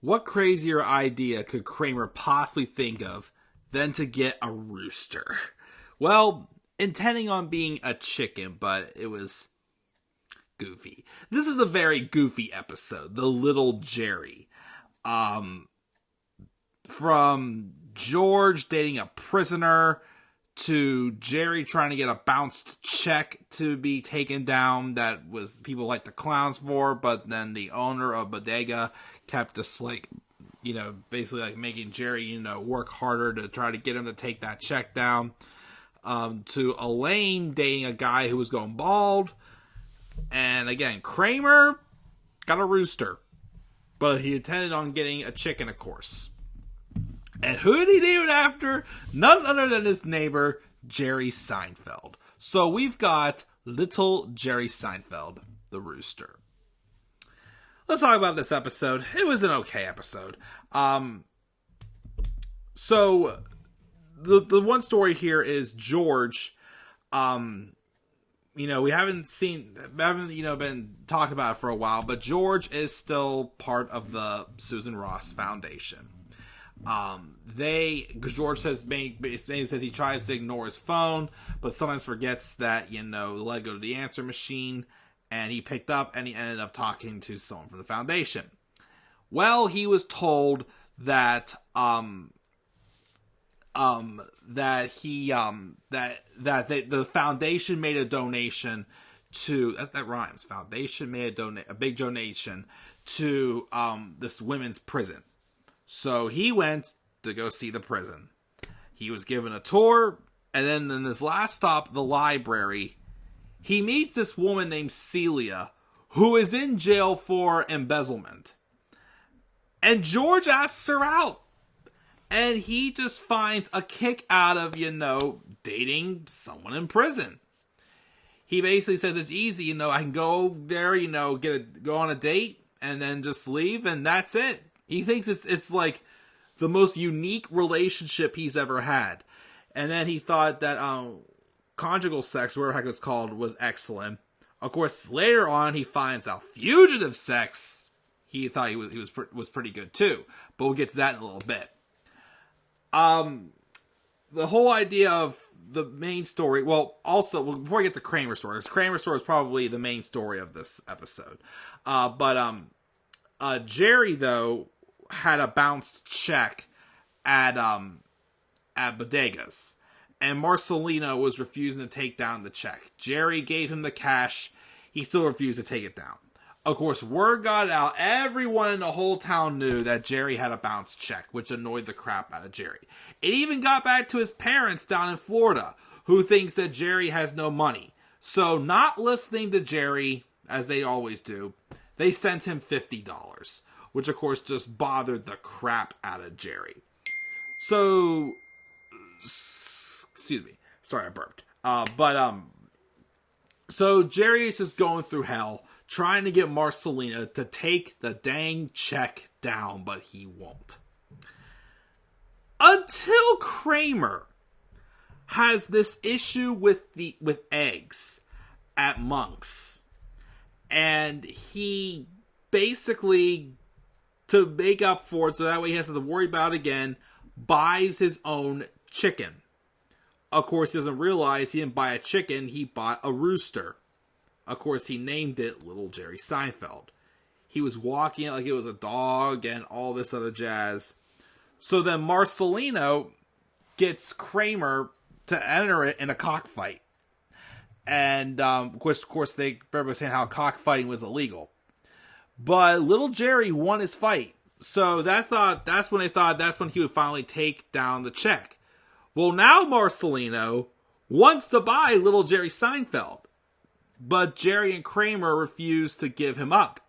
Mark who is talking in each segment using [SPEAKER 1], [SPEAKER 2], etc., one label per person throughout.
[SPEAKER 1] what crazier idea could Kramer possibly think of than to get a rooster? Well, intending on being a chicken, but it was goofy. This is a very goofy episode, The Little Jerry. From George dating a prisoner to Jerry trying to get a bounced check to be taken down that was people like the clowns for, but then the owner of Bodega kept just basically like making Jerry, work harder to try to get him to take that check down. To Elaine dating a guy who was going bald. And again, Kramer got a rooster, but he intended on getting a chicken, of course. And who did he name it after? None other than his neighbor, Jerry Seinfeld. So we've got little Jerry Seinfeld, the rooster. Let's talk about this episode. It was an okay episode. So the one story here is George. We haven't been talked about it for a while, but George is still part of the Susan Ross Foundation. George says he tries to ignore his phone, but sometimes forgets that, let go to the answer machine, and he picked up and he ended up talking to someone from the foundation. Well, he was told that, the foundation made a donation to, that rhymes, foundation made a big donation to, this women's prison. So he went to go see the prison. He was given a tour, and then in this last stop, the library, he meets this woman named Celia, who is in jail for embezzlement. And George asks her out. And he just finds a kick out of, dating someone in prison. He basically says it's easy, I can go there, go on a date, and then just leave, and that's it. He thinks it's like the most unique relationship he's ever had. And then he thought that conjugal sex, whatever the heck it's called, was excellent. Of course, later on, he finds out fugitive sex, he thought he was pretty good too. But we'll get to that in a little bit. The whole idea of the main story, also, before I get to Kramer's story, because Kramer's story is probably the main story of this episode. Jerry, though, had a bounced check at Bodegas, and Marcelino was refusing to take down the check. Jerry gave him the cash. He still refused to take it down. Of course, word got out. Everyone in the whole town knew that Jerry had a bounced check, which annoyed the crap out of Jerry. It even got back to his parents down in Florida, who thinks that Jerry has no money. So, not listening to Jerry, as they always do, they sent him $50, which of course just bothered the crap out of Jerry. So, excuse me, sorry I burped. So Jerry is just going through hell, trying to get Marcelina to take the dang check down, but he won't. Until Kramer has this issue with eggs at Monk's. And he basically, to make up for it, so that way he hasn't to worry about it again, buys his own chicken. Of course, he doesn't realize he didn't buy a chicken, he bought a rooster. Of course, he named it Little Jerry Seinfeld. He was walking it like it was a dog and all this other jazz. So then Marcelino gets Kramer to enter it in a cockfight. And, of course, they remember saying how cockfighting was illegal. But Little Jerry won his fight. So that's when they thought that's when he would finally take down the check. Well, now Marcelino wants to buy Little Jerry Seinfeld. But Jerry and Kramer refuse to give him up.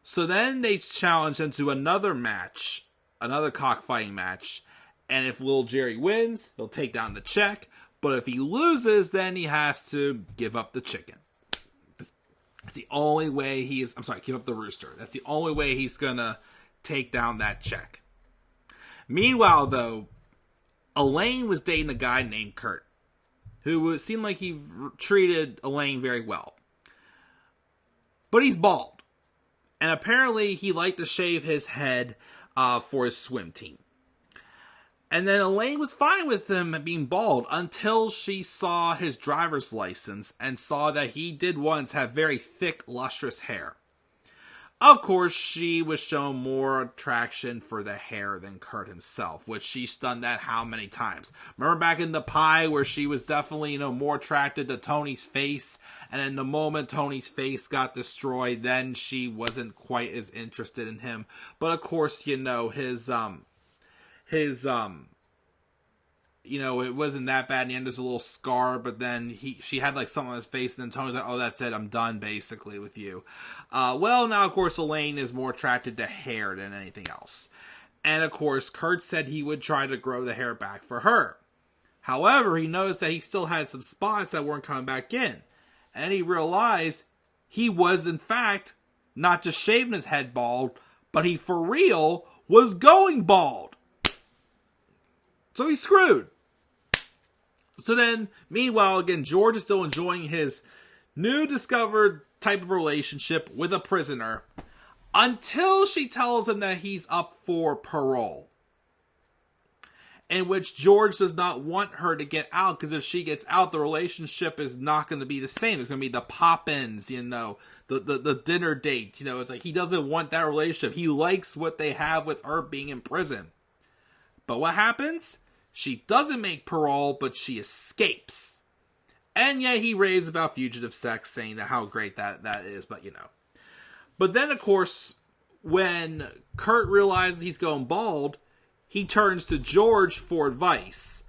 [SPEAKER 1] So then they challenge him to another match, another cockfighting match. And if Little Jerry wins, he'll take down the check. But if he loses, then he has to give up the chicken. That's the only way give up the rooster. That's the only way he's gonna take down that check. Meanwhile, though, Elaine was dating a guy named Kurt, who seemed like he treated Elaine very well. But he's bald. And apparently he liked to shave his head for his swim team. And then Elaine was fine with him being bald until she saw his driver's license and saw that he did once have very thick, lustrous hair. Of course, she was shown more attraction for the hair than Kurt himself, which she's done that how many times? Remember back in The Pie where she was definitely, more attracted to Tony's face, and in the moment Tony's face got destroyed, then she wasn't quite as interested in him. But of course, it wasn't that bad. In the end, there's a little scar, but then she had like something on his face, and then Tony's like, "Oh, that's it. I'm done, basically, with you." Now, of course, Elaine is more attracted to hair than anything else. And, of course, Kurt said he would try to grow the hair back for her. However, he noticed that he still had some spots that weren't coming back in. And he realized he was, in fact, not just shaving his head bald, but he, for real, was going bald. So he's screwed. So then, meanwhile, again, George is still enjoying his new discovered type of relationship with a prisoner until she tells him that he's up for parole. In which George does not want her to get out, because if she gets out, the relationship is not going to be the same. There's going to be the pop-ins, the dinner dates. It's like he doesn't want that relationship. He likes what they have with her being in prison. But what happens? She doesn't make parole, but she escapes. And yet he raves about fugitive sex, saying that how great that is, but But then, of course, when Kurt realizes he's going bald, he turns to George for advice.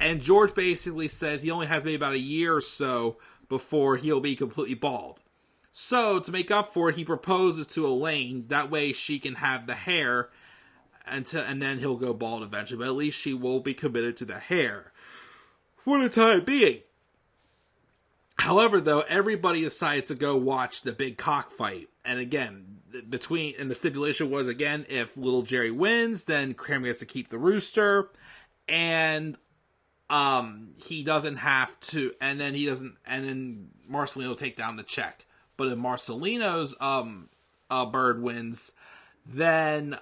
[SPEAKER 1] And George basically says he only has maybe about a year or so before he'll be completely bald. So, to make up for it, he proposes to Elaine. That way she can have the hair, and then he'll go bald eventually. But at least she will be committed to the hair for the time being. However, though, everybody decides to go watch the big cockfight. And again, the stipulation was, again, if little Jerry wins, then Kramer gets to keep the rooster. And he doesn't have to, and then Marcelino will take down the check. But if Marcelino's bird wins, then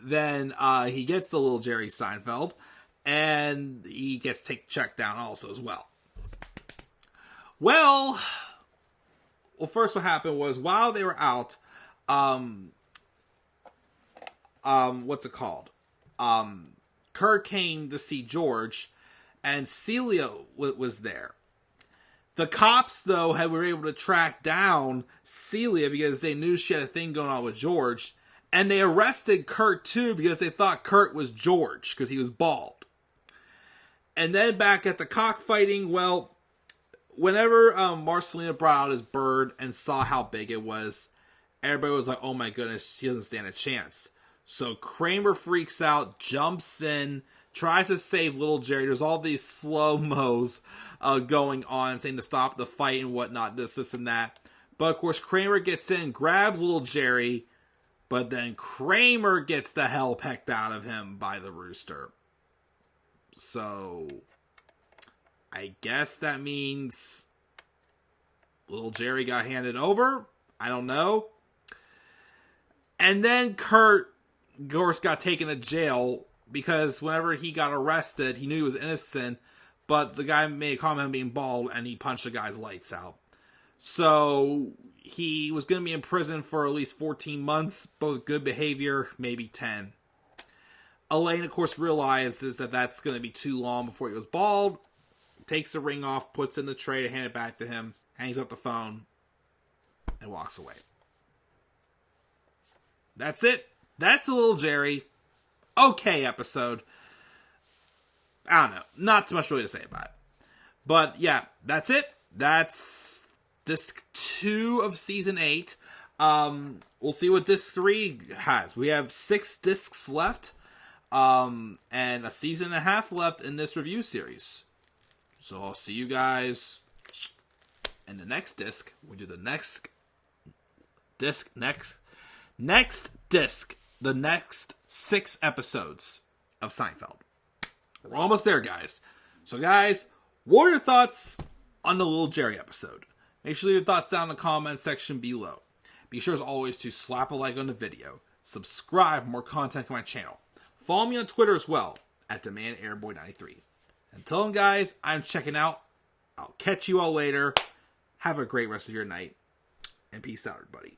[SPEAKER 1] he gets the little Jerry Seinfeld, and he gets to take the check down also as well. Well, first what happened was, while they were out, Kurt came to see George, and Celia was there. The cops, though, were able to track down Celia because they knew she had a thing going on with George. And they arrested Kurt, too, because they thought Kurt was George, because he was bald. And then back at the cockfighting, whenever Marcelino brought out his bird and saw how big it was, everybody was like, oh my goodness, she doesn't stand a chance. So Kramer freaks out, jumps in, tries to save little Jerry. There's all these slow-mos going on, saying to stop the fight and whatnot, this and that. But of course, Kramer gets in, grabs little Jerry, but then Kramer gets the hell pecked out of him by the rooster. So, I guess that means little Jerry got handed over. I don't know. And then Kurt, of course, got taken to jail because whenever he got arrested, he knew he was innocent, but the guy made a comment on being bald, and he punched the guy's lights out. So, he was going to be in prison for at least 14 months, both good behavior, maybe 10. Elaine, of course, realizes that that's going to be too long before he was bald, takes the ring off, puts it in the tray to hand it back to him, hangs up the phone, and walks away. That's it. That's a little Jerry. Okay episode. I don't know. Not too much really to say about it. But yeah, that's it. That's disc 2 of season 8. We'll see what disc 3 has. We have 6 discs left. And a season and a half left in this review series. So I'll see you guys in the next disc. We do the next disc, the next 6 episodes of Seinfeld. We're almost there, guys. So guys, what are your thoughts on the little Jerry episode? Make sure to leave your thoughts down in the comment section below. Be sure as always to slap a like on the video, subscribe for more content on my channel. Follow me on Twitter as well, at DemandAirboy93. Until then, guys, I'm checking out. I'll catch you all later. Have a great rest of your night. And peace out, everybody.